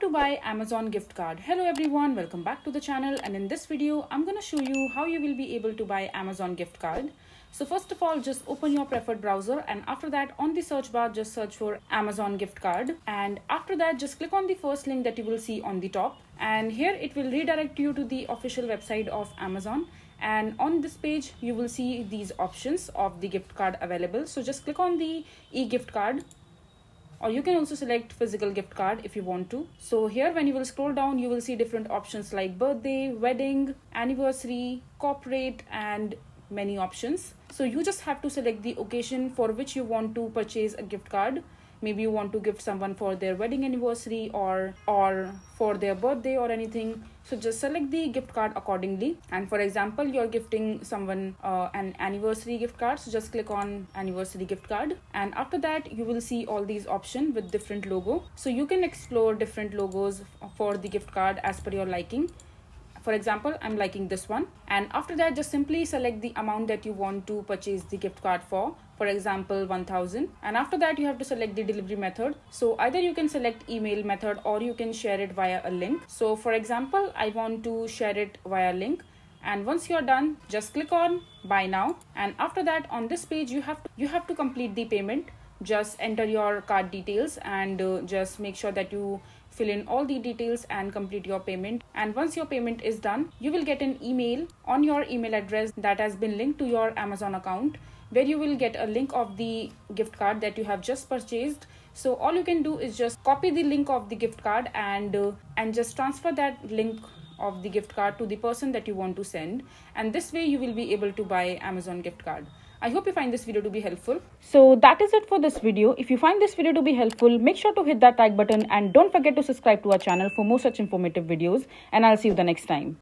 to buy Amazon gift card. Hello everyone, welcome back to the channel, and in this video I'm going to show you how you will be able to buy Amazon gift card. So first of all, just open your preferred browser, and after that on the search bar just search for Amazon gift card, and after that just click on the first link that you will see on the top, and here it will redirect you to the official website of Amazon. And on this page you will see these options of the gift card available. So just click on the e-gift card, or you can also select physical gift card if you want to. So here when you will scroll down, you will see different options like birthday, wedding, anniversary, corporate, and many options. So you just have to select the occasion for which you want to purchase a gift card. Maybe you want to gift someone for their wedding anniversary or for their birthday or anything. So just select the gift card accordingly. And for example, you're gifting someone an anniversary gift card, so just click on anniversary gift card, and after that you will see all these options with different logo. So you can explore different logos for the gift card as per your liking. For example, I'm liking this one, and after that just simply select the amount that you want to purchase the gift card for example 1000, and after that you have to select the delivery method. So either you can select email method or you can share it via a link. So for example, I want to share it via link, and once you're done just click on buy now, and after that on this page you have to complete the payment. Just enter your card details and just make sure that you fill in all the details and complete your payment. And once your payment is done, you will get an email on your email address that has been linked to your Amazon account, where you will get a link of the gift card that you have just purchased. So all you can do is just copy the link of the gift card and just transfer that link of the gift card to the person that you want to send, and this way you will be able to buy Amazon gift card. I hope you find this video to be helpful. So that is it for this video. If you find this video to be helpful, make sure to hit that like button and don't forget to subscribe to our channel for more such informative videos, and I'll see you the next time.